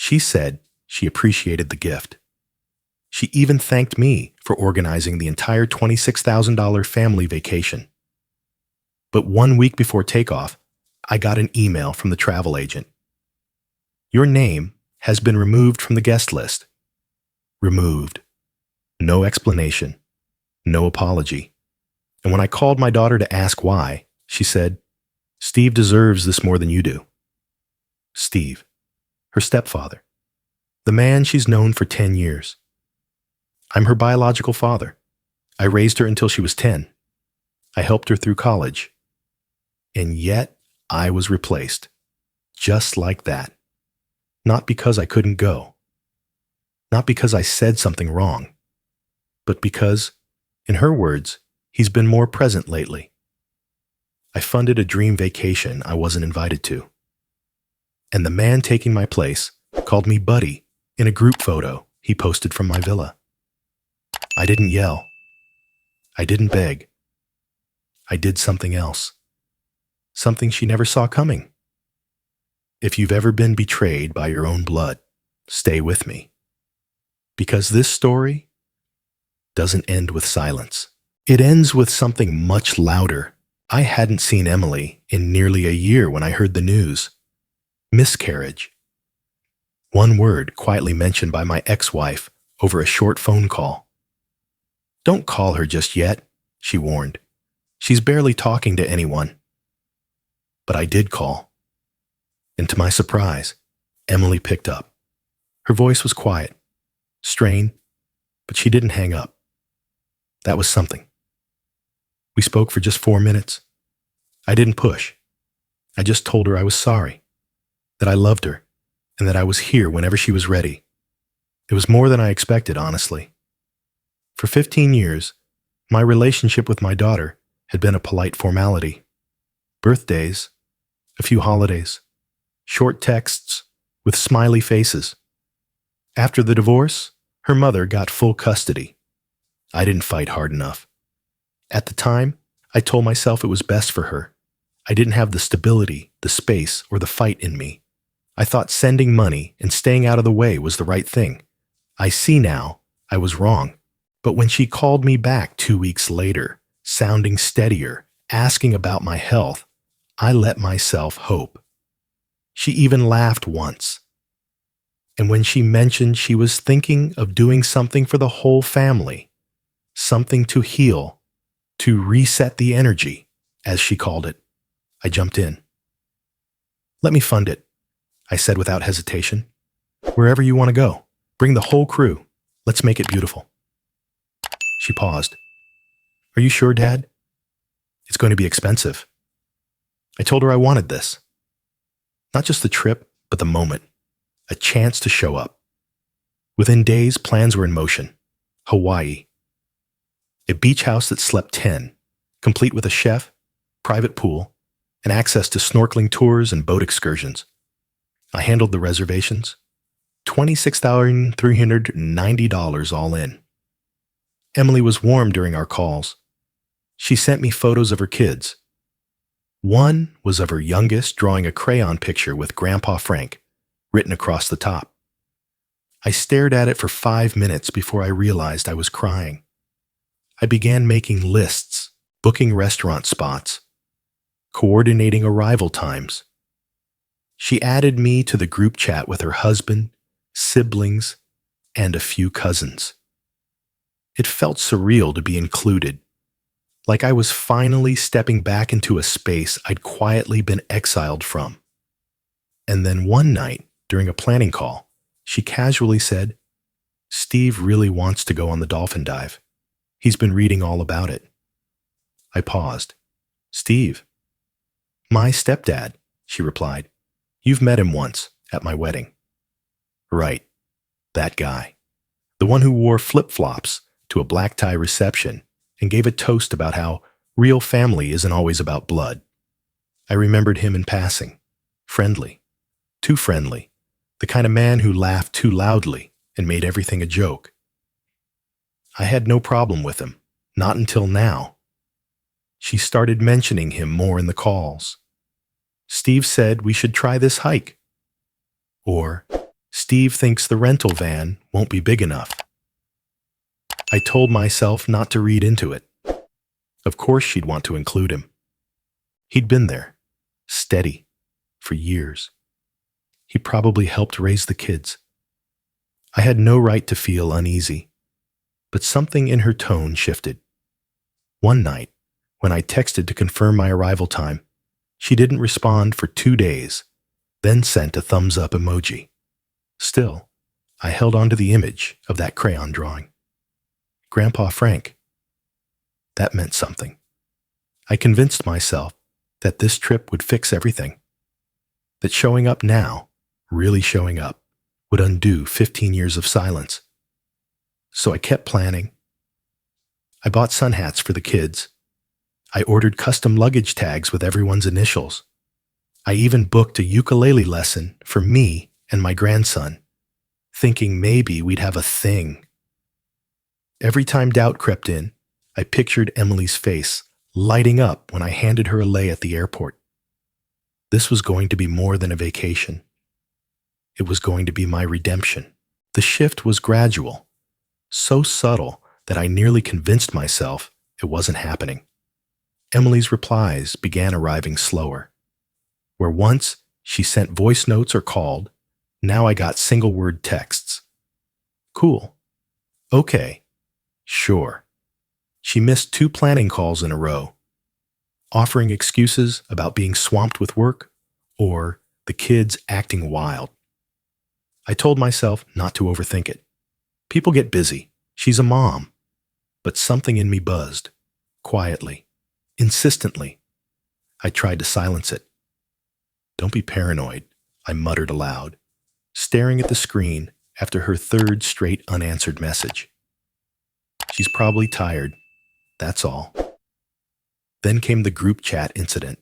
She said she appreciated the gift. She even thanked me for organizing the entire $26,000 family vacation. But 1 week before takeoff, I got an email from the travel agent. Your name has been removed from the guest list. Removed. No explanation. No apology. And when I called my daughter to ask why, she said, Steve deserves this more than you do. Steve, her stepfather, the man she's known for 10 years. I'm her biological father. I raised her until she was 10. I helped her through college. And yet, I was replaced. Just like that. Not because I couldn't go. Not because I said something wrong. But because, in her words, he's been more present lately. I funded a dream vacation I wasn't invited to. And the man taking my place called me Buddy in a group photo he posted from my villa. I didn't yell. I didn't beg. I did something else. Something she never saw coming. If you've ever been betrayed by your own blood, stay with me. Because this story doesn't end with silence. It ends with something much louder. I hadn't seen Emily in nearly a year when I heard the news. Miscarriage. One word quietly mentioned by my ex-wife over a short phone call. Don't call her just yet, she warned. She's barely talking to anyone. But I did call. And to my surprise, Emily picked up. Her voice was quiet, strained, but she didn't hang up. That was something. We spoke for just 4 minutes. I didn't push. I just told her I was sorry, that I loved her, and that I was here whenever she was ready. It was more than I expected, honestly. For 15 years, my relationship with my daughter had been a polite formality. Birthdays, a few holidays, short texts with smiley faces. After the divorce, her mother got full custody. I didn't fight hard enough. At the time, I told myself it was best for her. I didn't have the stability, the space, or the fight in me. I thought sending money and staying out of the way was the right thing. I see now I was wrong. But when she called me back 2 weeks later, sounding steadier, asking about my health, I let myself hope. She even laughed once. And when she mentioned she was thinking of doing something for the whole family, something to heal, to reset the energy, as she called it, I jumped in. Let me fund it, I said without hesitation. Wherever you want to go, bring the whole crew. Let's make it beautiful. She paused. Are you sure, Dad? It's going to be expensive. I told her I wanted this. Not just the trip, but the moment. A chance to show up. Within days, plans were in motion. Hawaii. A beach house that slept 10, complete with a chef, private pool, and access to snorkeling tours and boat excursions. I handled the reservations. $26,390 all in. Emily was warm during our calls. She sent me photos of her kids. One was of her youngest drawing a crayon picture with Grandpa Frank written across the top. I stared at it for 5 minutes before I realized I was crying. I began making lists, booking restaurant spots, coordinating arrival times. She added me to the group chat with her husband, siblings, and a few cousins. It felt surreal to be included, like I was finally stepping back into a space I'd quietly been exiled from. And then one night, during a planning call, she casually said, Steve really wants to go on the dolphin dive. He's been reading all about it. I paused. Steve? My stepdad, she replied. You've met him once, at my wedding. Right, that guy. The one who wore flip-flops to a black tie reception and gave a toast about how real family isn't always about blood. I remembered him in passing. Friendly. Too friendly. The kind of man who laughed too loudly and made everything a joke. I had no problem with him, not until now. She started mentioning him more in the calls. Steve said we should try this hike. Or, Steve thinks the rental van won't be big enough. I told myself not to read into it. Of course she'd want to include him. He'd been there, steady, for years. He probably helped raise the kids. I had no right to feel uneasy, but something in her tone shifted. One night, when I texted to confirm my arrival time, she didn't respond for 2 days, then sent a thumbs-up emoji. Still, I held on to the image of that crayon drawing. Grandpa Frank. That meant something. I convinced myself that this trip would fix everything. That showing up now, really showing up, would undo 15 years of silence. So I kept planning. I bought sun hats for the kids. I ordered custom luggage tags with everyone's initials. I even booked a ukulele lesson for me and my grandson, thinking maybe we'd have a thing. Every time doubt crept in, I pictured Emily's face lighting up when I handed her a lei at the airport. This was going to be more than a vacation. It was going to be my redemption. The shift was gradual, so subtle that I nearly convinced myself it wasn't happening. Emily's replies began arriving slower. Where once she sent voice notes or called, now I got single-word texts. Cool. Okay. Sure. She missed 2 planning calls in a row, offering excuses about being swamped with work or the kids acting wild. I told myself not to overthink it. People get busy. She's a mom. But something in me buzzed, quietly, insistently. I tried to silence it. Don't be paranoid, I muttered aloud, staring at the screen after her 3rd straight unanswered message. She's probably tired, that's all. Then came the group chat incident.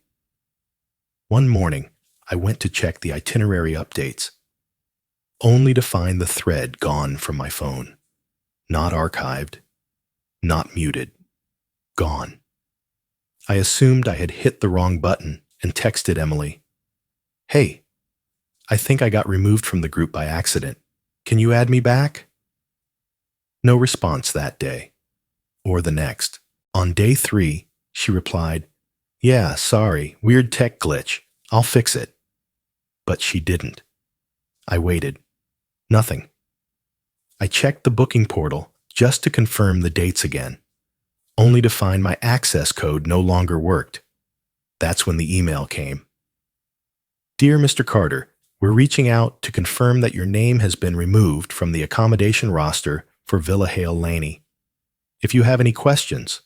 One morning, I went to check the itinerary updates, only to find the thread gone from my phone. Not archived, not muted, gone. I assumed I had hit the wrong button and texted Emily, "Hey, I think I got removed from the group by accident. Can you add me back?" No response that day, or the next. On day 3, she replied, "Yeah, sorry, weird tech glitch. I'll fix it." But she didn't. I waited. Nothing. I checked the booking portal just to confirm the dates again, only to find my access code no longer worked. That's when the email came. "Dear Mr. Carter, we're reaching out to confirm that your name has been removed from the accommodation roster for Villa Hale Laney. If you have any questions,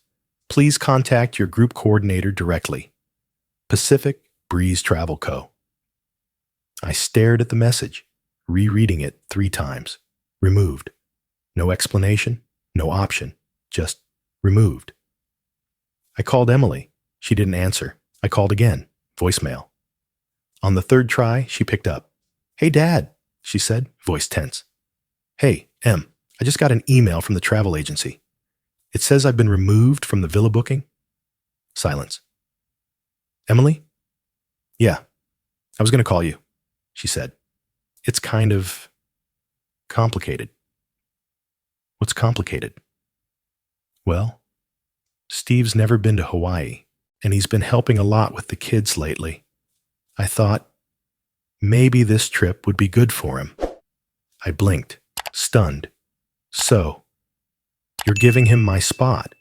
please contact your group coordinator directly. Pacific Breeze Travel Co." I stared at the message, rereading it 3 times. Removed. No explanation, no option, just removed. I called Emily. She didn't answer. I called again, voicemail. On the 3rd try, she picked up. "Hey, Dad," she said, voice tense. "Hey, Em, I just got an email from the travel agency. It says I've been removed from the villa booking." Silence. "Emily?" "Yeah, I was going to call you," she said. "It's kind of complicated." "What's complicated?" "Well, Steve's never been to Hawaii, and he's been helping a lot with the kids lately. I thought maybe this trip would be good for him." I blinked, stunned. "So, you're giving him my spot?"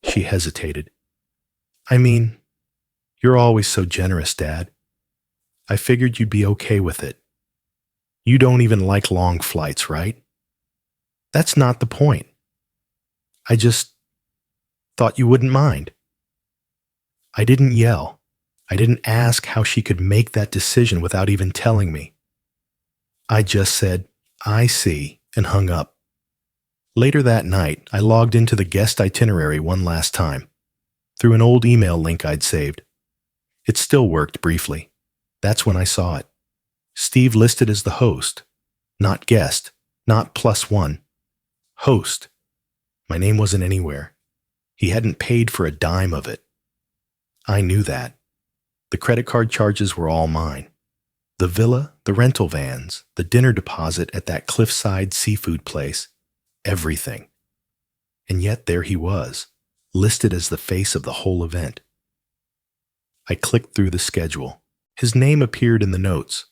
She hesitated. "I mean, you're always so generous, Dad. I figured you'd be okay with it. You don't even like long flights, right?" "That's not the point. I just thought you wouldn't mind." I didn't yell. I didn't ask how she could make that decision without even telling me. I just said, "I see," and hung up. Later that night, I logged into the guest itinerary one last time, through an old email link I'd saved. It still worked briefly. That's when I saw it. Steve listed as the host, not guest, not +1. Host. My name wasn't anywhere. He hadn't paid for a dime of it. I knew that. The credit card charges were all mine. The villa, the rental vans, the dinner deposit at that cliffside seafood place, everything. And yet there he was, listed as the face of the whole event. I clicked through the schedule. His name appeared in the notes.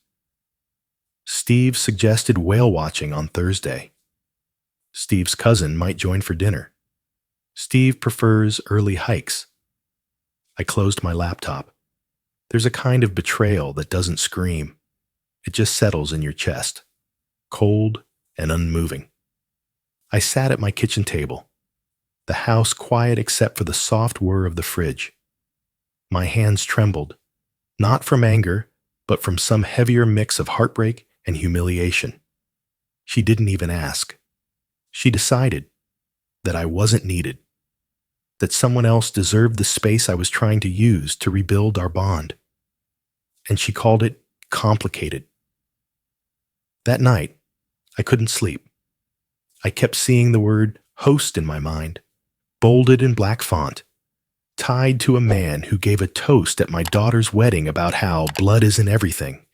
Steve suggested whale watching on Thursday. Steve's cousin might join for dinner. Steve prefers early hikes. I closed my laptop. There's a kind of betrayal that doesn't scream. It just settles in your chest, cold and unmoving. I sat at my kitchen table, the house quiet except for the soft whir of the fridge. My hands trembled, not from anger, but from some heavier mix of heartbreak and humiliation. She didn't even ask. She decided that I wasn't needed, that someone else deserved the space I was trying to use to rebuild our bond. And she called it complicated. That night, I couldn't sleep. I kept seeing the word host in my mind, bolded in black font, tied to a man who gave a toast at my daughter's wedding about how blood isn't everything.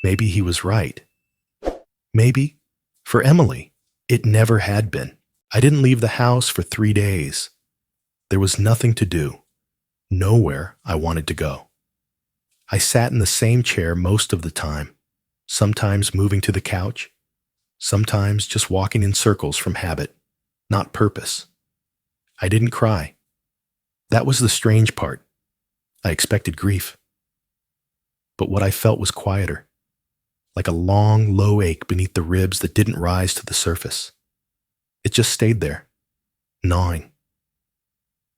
Maybe he was right. Maybe, for Emily, it never had been. I didn't leave the house for 3 days. There was nothing to do, nowhere I wanted to go. I sat in the same chair most of the time, sometimes moving to the couch, sometimes just walking in circles from habit, not purpose. I didn't cry. That was the strange part. I expected grief. But what I felt was quieter, like a long, low ache beneath the ribs that didn't rise to the surface. It just stayed there, gnawing.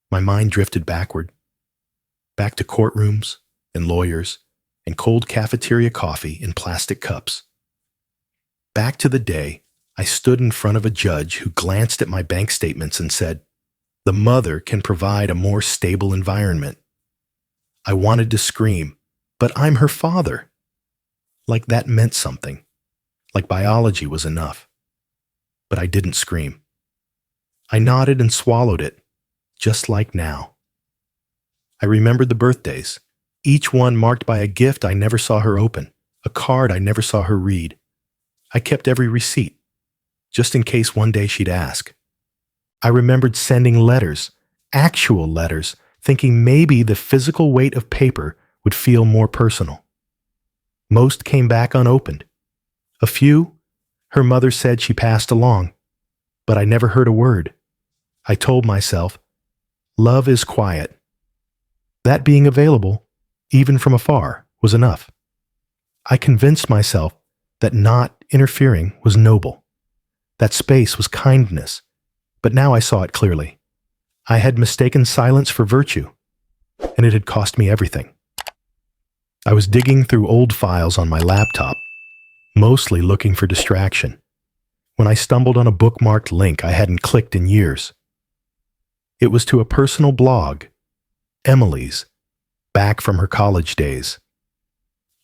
My mind drifted backward, back to courtrooms and lawyers and cold cafeteria coffee in plastic cups. Back to the day I stood in front of a judge who glanced at my bank statements and said, "The mother can provide a more stable environment." I wanted to scream, "But I'm her father." Like that meant something, like biology was enough. But I didn't scream. I nodded and swallowed it, just like now. I remembered the birthdays, each one marked by a gift I never saw her open, a card I never saw her read. I kept every receipt, just in case one day she'd ask. I remembered sending letters, actual letters, thinking maybe the physical weight of paper would feel more personal. Most came back unopened. A few, her mother said she passed along, but I never heard a word. I told myself, love is quiet. That being available, even from afar, was enough. I convinced myself that not interfering was noble, that space was kindness, but now I saw it clearly. I had mistaken silence for virtue, and it had cost me everything. I was digging through old files on my laptop, mostly looking for distraction, when I stumbled on a bookmarked link I hadn't clicked in years. It was to a personal blog, Emily's, back from her college days.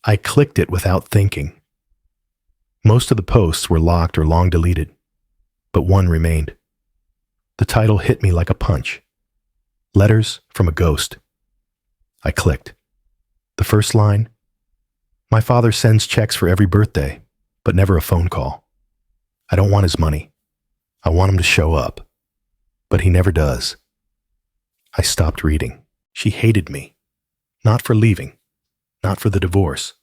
I clicked it without thinking. Most of the posts were locked or long deleted, but one remained. The title hit me like a punch. Letters from a Ghost. I clicked. The first line, "My father sends checks for every birthday, but never a phone call. I don't want his money. I want him to show up, but he never does." I stopped reading. She hated me, not for leaving, not for the divorce,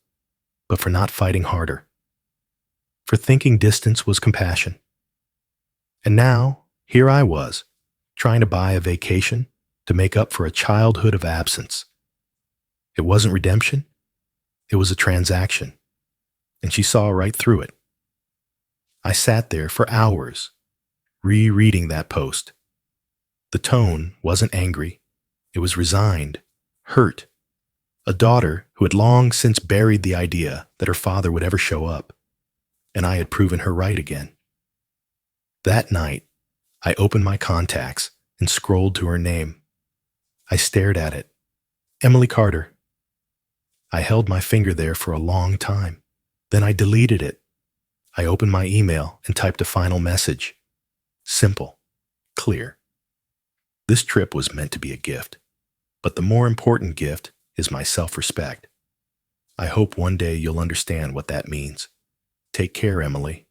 but for not fighting harder, for thinking distance was compassion. And now, here I was, trying to buy a vacation to make up for a childhood of absence. It wasn't redemption, it was a transaction, and she saw right through it. I sat there for hours, rereading that post. The tone wasn't angry, it was resigned, hurt. A daughter who had long since buried the idea that her father would ever show up, and I had proven her right again. That night, I opened my contacts and scrolled to her name. I stared at it. Emily Carter. I held my finger there for a long time. Then I deleted it. I opened my email and typed a final message. Simple, clear. This trip was meant to be a gift, but the more important gift is my self-respect. I hope one day you'll understand what that means. Take care, Emily.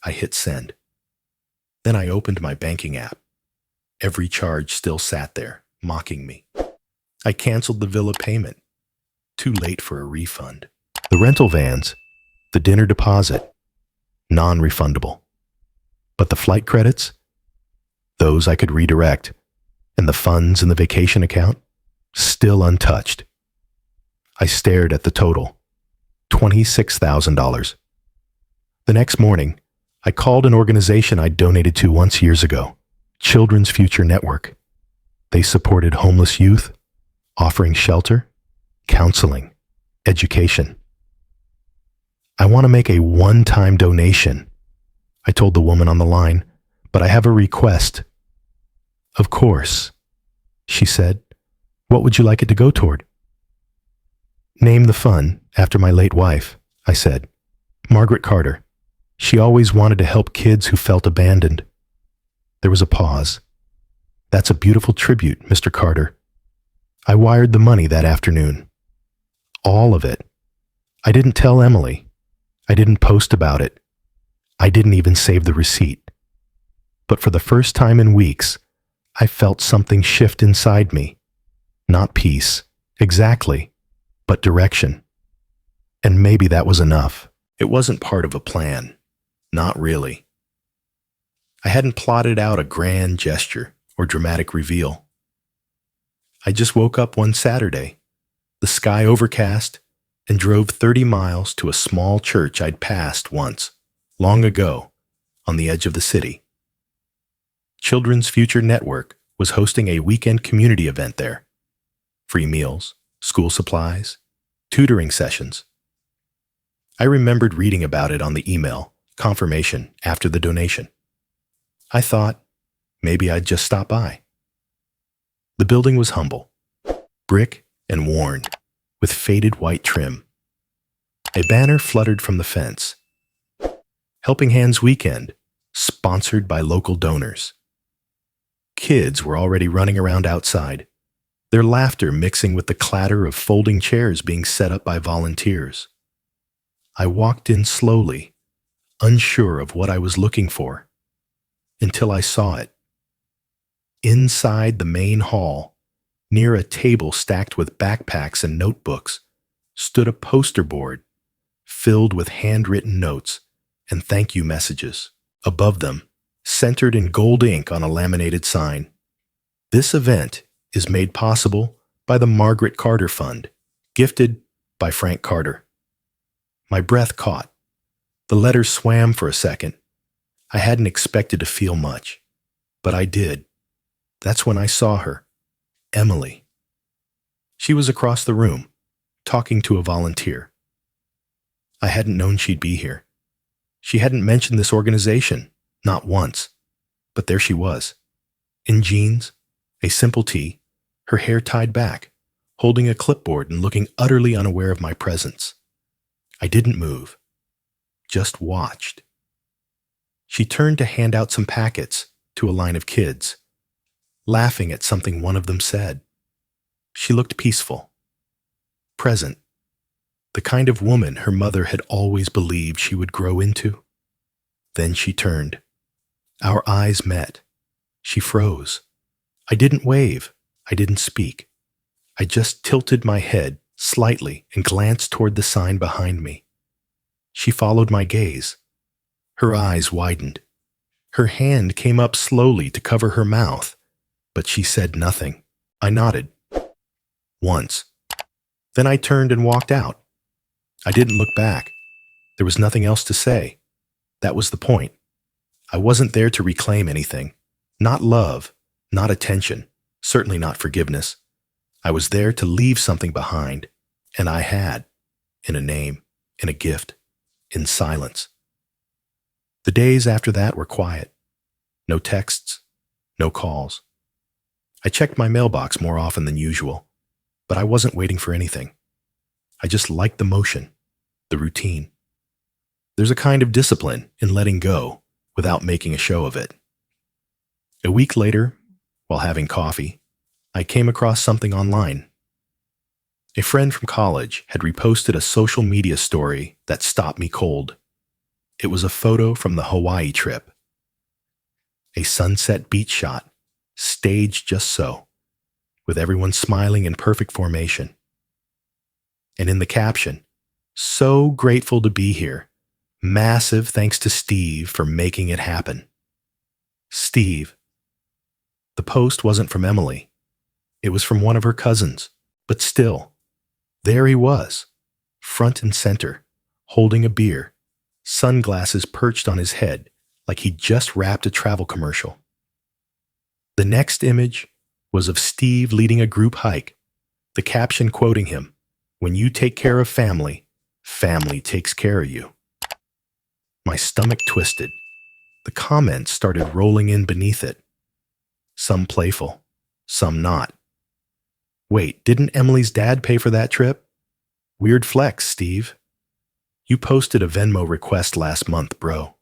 I hit send. Then I opened my banking app. Every charge still sat there, mocking me. I canceled the villa payment. Too late for a refund. The rental vans, the dinner deposit, non-refundable. But the flight credits? Those I could redirect. And the funds in the vacation account? Still untouched. I stared at the total. $26,000. The next morning, I called an organization I'd donated to once years ago, Children's Future Network. They supported homeless youth, offering shelter, counseling, education. I want to make a one-time donation, I told the woman on the line, but I have a request. Of course, she said. What would you like it to go toward? Name the fund after my late wife, I said. Margaret Carter. She always wanted to help kids who felt abandoned. There was a pause. That's a beautiful tribute, Mr. Carter. I wired the money that afternoon. All of it. I didn't tell Emily. I didn't post about it. I didn't even save the receipt. But for the first time in weeks, I felt something shift inside me. Not peace, exactly, but direction. And maybe that was enough. It wasn't part of a plan. Not really. I hadn't plotted out a grand gesture or dramatic reveal. I just woke up one Saturday, the sky overcast, and drove 30 miles to a small church I'd passed once, long ago, on the edge of the city. Children's Future Network was hosting a weekend community event there. Free meals, school supplies, tutoring sessions. I remembered reading about it on the email confirmation after the donation. I thought maybe I'd just stop by. The building was humble, brick and worn, with faded white trim. A banner fluttered from the fence. Helping Hands Weekend, sponsored by local donors. Kids were already running around outside, their laughter mixing with the clatter of folding chairs being set up by volunteers. I walked in slowly, unsure of what I was looking for, until I saw it. Inside the main hall, near a table stacked with backpacks and notebooks, stood a poster board filled with handwritten notes and thank you messages. Above them, centered in gold ink on a laminated sign, "This event is made possible by the Margaret Carter Fund, gifted by Frank Carter." My breath caught. The letters swam for a second. I hadn't expected to feel much, but I did. That's when I saw her, Emily. She was across the room, talking to a volunteer. I hadn't known she'd be here. She hadn't mentioned this organization, not once, but there she was, in jeans, a simple tee, her hair tied back, holding a clipboard and looking utterly unaware of my presence. I didn't move, just watched. She turned to hand out some packets to a line of kids, laughing at something one of them said. She looked peaceful, present, the kind of woman her mother had always believed she would grow into. Then she turned. Our eyes met. She froze. I didn't wave. I didn't speak. I just tilted my head slightly and glanced toward the sign behind me. She followed my gaze. Her eyes widened. Her hand came up slowly to cover her mouth, but she said nothing. I nodded. Once. Then I turned and walked out. I didn't look back. There was nothing else to say. That was the point. I wasn't there to reclaim anything. Not love, not attention, certainly not forgiveness. I was there to leave something behind, and I had, in a name, in a gift, in silence. The days after that were quiet. No texts, no calls. I checked my mailbox more often than usual, but I wasn't waiting for anything. I just liked the motion, the routine. There's a kind of discipline in letting go without making a show of it. A week later, while having coffee, I came across something online. A friend from college had reposted a social media story that stopped me cold. It was a photo from the Hawaii trip. A sunset beach shot, staged just so, with everyone smiling in perfect formation. And in the caption, "So grateful to be here. Massive thanks to Steve for making it happen." Steve. The post wasn't from Emily. It was from one of her cousins. But still, there he was, front and center, holding a beer, sunglasses perched on his head like he'd just wrapped a travel commercial. The next image was of Steve leading a group hike, the caption quoting him, "When you take care of family, family takes care of you." My stomach twisted. The comments started rolling in beneath it. Some playful, some not. "Wait, didn't Emily's dad pay for that trip? Weird flex, Steve. You posted a Venmo request last month, bro."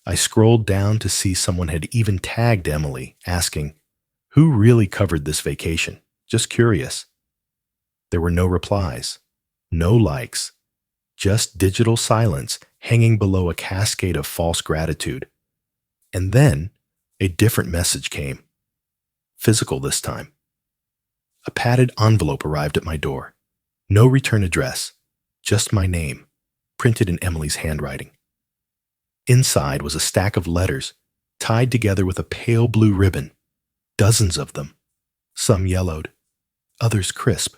I scrolled down to see someone had even tagged Emily, asking, "Who really covered this vacation? Just curious." There were no replies, no likes, just digital silence hanging below a cascade of false gratitude. And then a different message came. Physical this time. A padded envelope arrived at my door. No return address, just my name, printed in Emily's handwriting. Inside was a stack of letters, tied together with a pale blue ribbon, dozens of them, some yellowed, others crisp.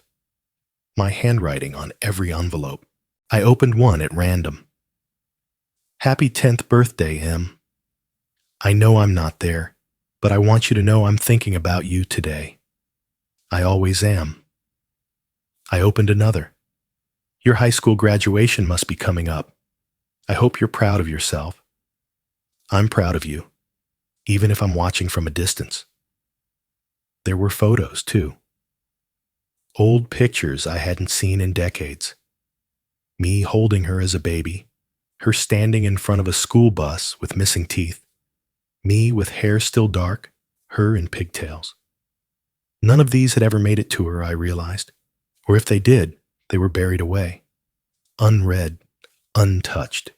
My handwriting on every envelope. I opened one at random. "Happy 10th birthday, Em. I know I'm not there, but I want you to know I'm thinking about you today. I always am." I opened another. "Your high school graduation must be coming up. I hope you're proud of yourself. I'm proud of you, even if I'm watching from a distance." There were photos, too. Old pictures I hadn't seen in decades. Me holding her as a baby, her standing in front of a school bus with missing teeth, me with hair still dark, her in pigtails. None of these had ever made it to her, I realized, or if they did, they were buried away, unread, untouched.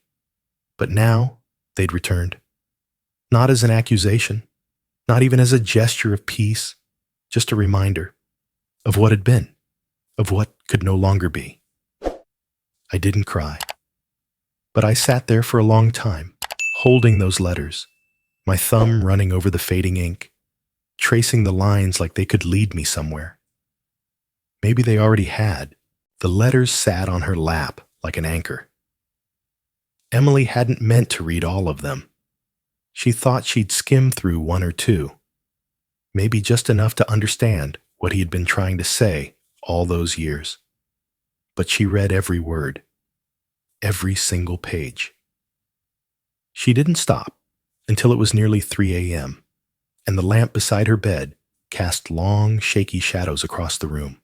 But now they'd returned. Not as an accusation, not even as a gesture of peace, just a reminder of what had been, of what could no longer be. I didn't cry, but I sat there for a long time, holding those letters, my thumb running over the fading ink, tracing the lines like they could lead me somewhere. Maybe they already had. The letters sat on her lap like an anchor. Emily hadn't meant to read all of them. She thought she'd skim through one or two, maybe just enough to understand what he had been trying to say all those years. But she read every word, every single page. She didn't stop until it was nearly 3 a.m., and the lamp beside her bed cast long, shaky shadows across the room.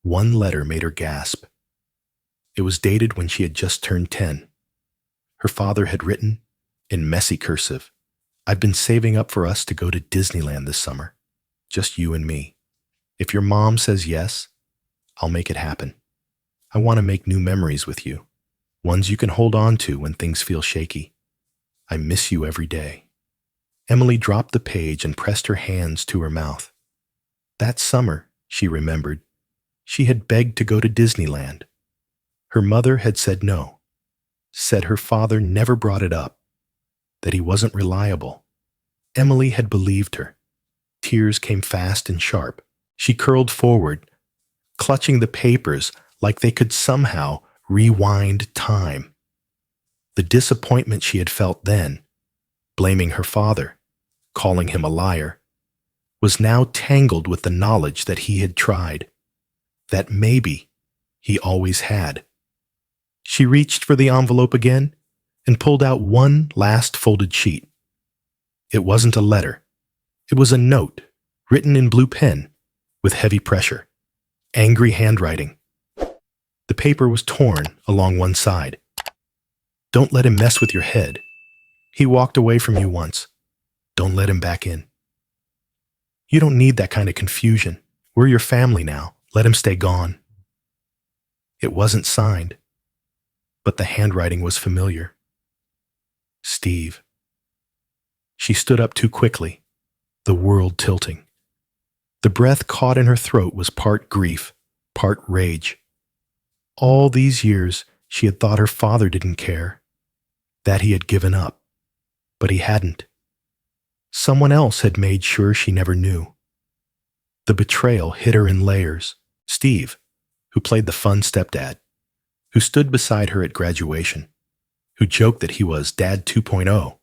One letter made her gasp. It was dated when she had just turned 10. Her father had written, in messy cursive, "I've been saving up for us to go to Disneyland this summer. Just you and me. If your mom says yes, I'll make it happen. I want to make new memories with you, ones you can hold on to when things feel shaky. I miss you every day." Emily dropped the page and pressed her hands to her mouth. That summer, she remembered, she had begged to go to Disneyland. Her mother had said no, said her father never brought it up, that he wasn't reliable. Emily had believed her. Tears came fast and sharp. She curled forward, clutching the papers like they could somehow rewind time. The disappointment she had felt then, blaming her father, calling him a liar, was now tangled with the knowledge that he had tried, that maybe he always had. She reached for the envelope again and pulled out one last folded sheet. It wasn't a letter. It was a note, written in blue pen, with heavy pressure, angry handwriting. The paper was torn along one side. "Don't let him mess with your head. He walked away from you once. Don't let him back in. You don't need that kind of confusion. We're your family now. Let him stay gone. It wasn't signed, but the handwriting was familiar. Steve. She stood up too quickly, the world tilting. The breath caught in her throat was part grief, part rage. All these years, she had thought her father didn't care, that he had given up, but he hadn't. Someone else had made sure she never knew. The betrayal hit her in layers. Steve, who played the fun stepdad, who stood beside her at graduation, who joked that he was Dad 2.0.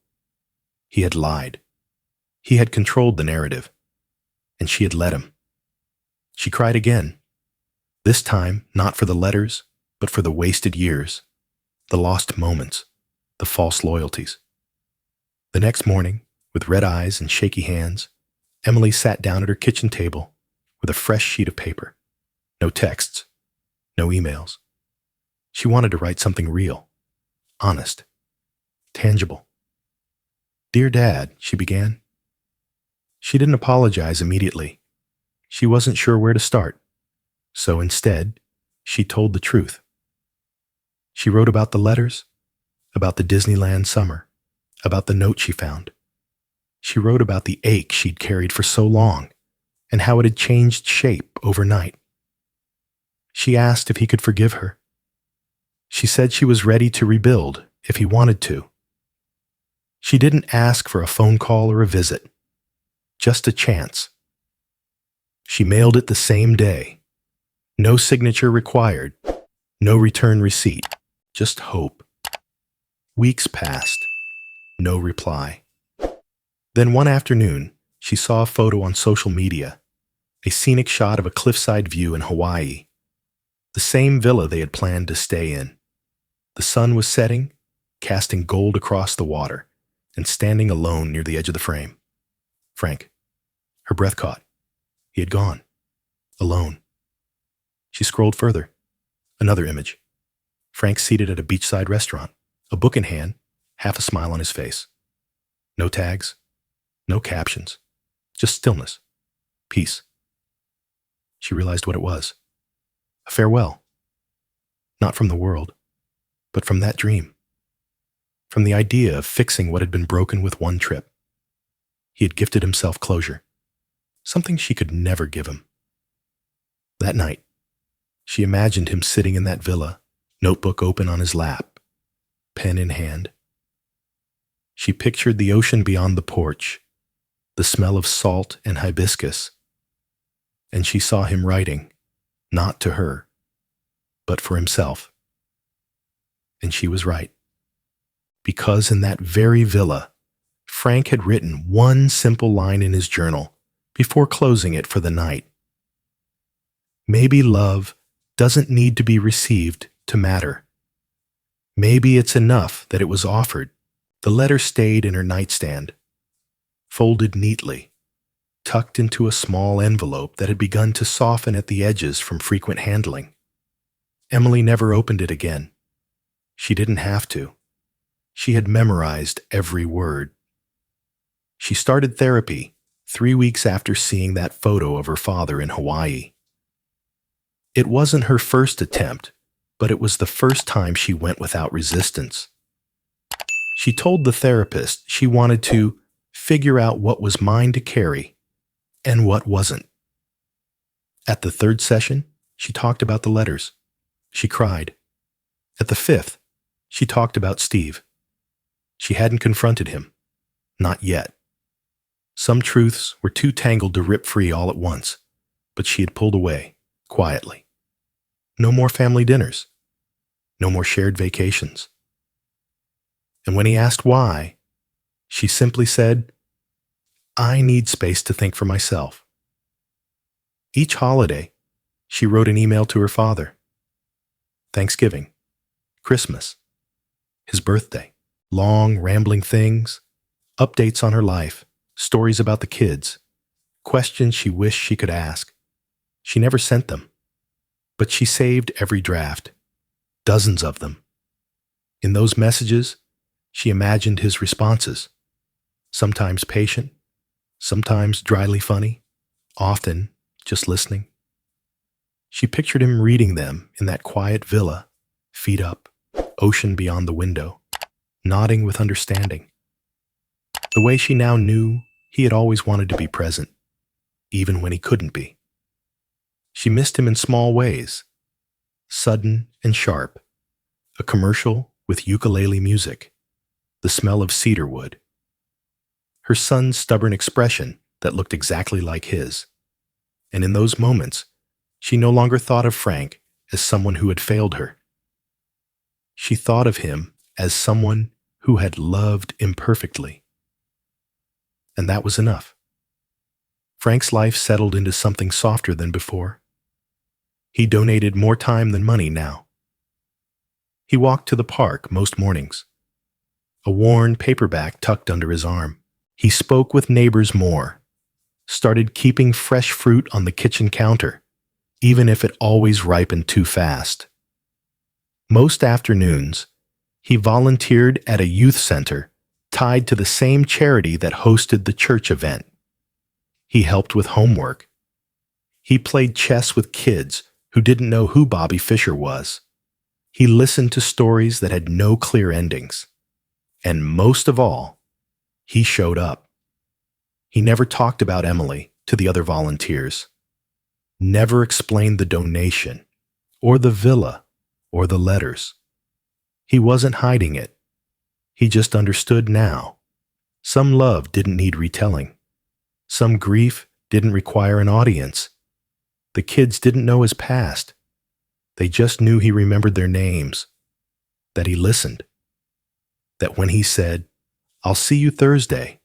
He had lied. He had controlled the narrative, and she had let him. She cried again, this time not for the letters, but for the wasted years, the lost moments, the false loyalties. The next morning, with red eyes and shaky hands, Emily sat down at her kitchen table with a fresh sheet of paper. No texts, no emails. She wanted to write something real, honest, tangible. Dear Dad, she began. She didn't apologize immediately. She wasn't sure where to start. So instead, she told the truth. She wrote about the letters, about the Disneyland summer, about the note she found. She wrote about the ache she'd carried for so long and how it had changed shape overnight. She asked if he could forgive her. She said she was ready to rebuild if he wanted to. She didn't ask for a phone call or a visit, just a chance. She mailed it the same day. No signature required, no return receipt, just hope. Weeks passed, no reply. Then one afternoon, she saw a photo on social media, a scenic shot of a cliffside view in Hawaii, the same villa they had planned to stay in. The sun was setting, casting gold across the water, and standing alone near the edge of the frame. Frank. Her breath caught. He had gone. Alone. She scrolled further. Another image. Frank seated at a beachside restaurant, a book in hand, half a smile on his face. No tags, no captions, just stillness, peace. She realized what it was. A farewell. Not from the world, but from that dream. From the idea of fixing what had been broken with one trip. He had gifted himself closure, something she could never give him. That night, she imagined him sitting in that villa, notebook open on his lap, pen in hand. She pictured the ocean beyond the porch, the smell of salt and hibiscus, and she saw him writing, not to her, but for himself. And she was right. Because in that very villa, Frank had written one simple line in his journal before closing it for the night. Maybe love doesn't need to be received to matter. Maybe it's enough that it was offered. The letter stayed in her nightstand, folded neatly, tucked into a small envelope that had begun to soften at the edges from frequent handling. Emily never opened it again. She didn't have to. She had memorized every word. She started therapy 3 weeks after seeing that photo of her father in Hawaii. It wasn't her first attempt, but it was the first time she went without resistance. She told the therapist she wanted to figure out what was mine to carry and what wasn't. At the 3rd session, she talked about the letters. She cried. At the 5th, she talked about Steve. She hadn't confronted him. Not yet. Some truths were too tangled to rip free all at once, but she had pulled away, quietly. No more family dinners. No more shared vacations. And when he asked why, she simply said, I need space to think for myself. Each holiday, she wrote an email to her father. Thanksgiving, Christmas, his birthday, long, rambling things, updates on her life, stories about the kids, questions she wished she could ask. She never sent them, but she saved every draft, dozens of them. In those messages, she imagined his responses, sometimes patient, sometimes dryly funny, often just listening. She pictured him reading them in that quiet villa, feet up, ocean beyond the window, nodding with understanding. The way she now knew he had always wanted to be present, even when he couldn't be. She missed him in small ways, sudden and sharp, a commercial with ukulele music, the smell of cedar wood, her son's stubborn expression that looked exactly like his. And in those moments, she no longer thought of Frank as someone who had failed her. She thought of him as someone who had loved imperfectly. And that was enough. Frank's life settled into something softer than before. He donated more time than money now. He walked to the park most mornings, a worn paperback tucked under his arm. He spoke with neighbors more, started keeping fresh fruit on the kitchen counter, even if it always ripened too fast. Most afternoons, he volunteered at a youth center tied to the same charity that hosted the church event. He helped with homework. He played chess with kids who didn't know who Bobby Fischer was. He listened to stories that had no clear endings. And most of all, he showed up. He never talked about Emily to the other volunteers, never explained the donation, or the villa, or the letters. He wasn't hiding it. He just understood now. Some love didn't need retelling. Some grief didn't require an audience. The kids didn't know his past. They just knew he remembered their names, that he listened, that when he said, "I'll see you Thursday,"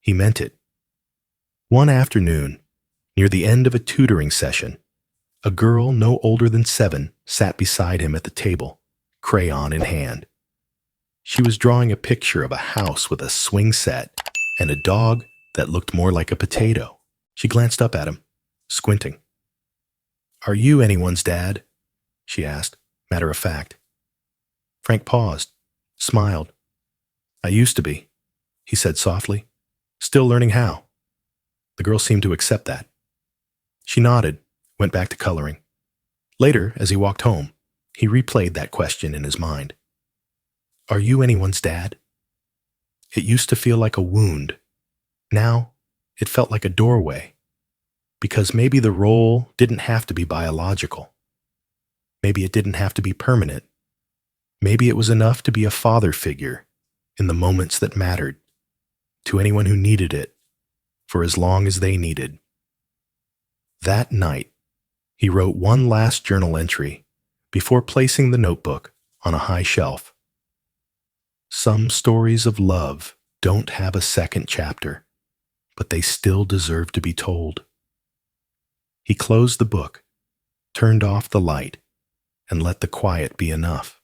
he meant it. One afternoon, near the end of a tutoring session, a girl no older than 7 sat beside him at the table, crayon in hand. She was drawing a picture of a house with a swing set and a dog that looked more like a potato. She glanced up at him, squinting. "Are you anyone's dad?" she asked, matter of fact. Frank paused, smiled. "I used to be," he said softly. "Still learning how." The girl seemed to accept that. She nodded, went back to coloring. Later, as he walked home, he replayed that question in his mind. "Are you anyone's dad?" It used to feel like a wound. Now, it felt like a doorway. Because maybe the role didn't have to be biological. Maybe it didn't have to be permanent. Maybe it was enough to be a father figure in the moments that mattered, to anyone who needed it, for as long as they needed. That night, he wrote one last journal entry before placing the notebook on a high shelf. Some stories of love don't have a second chapter, but they still deserve to be told. He closed the book, turned off the light, and let the quiet be enough.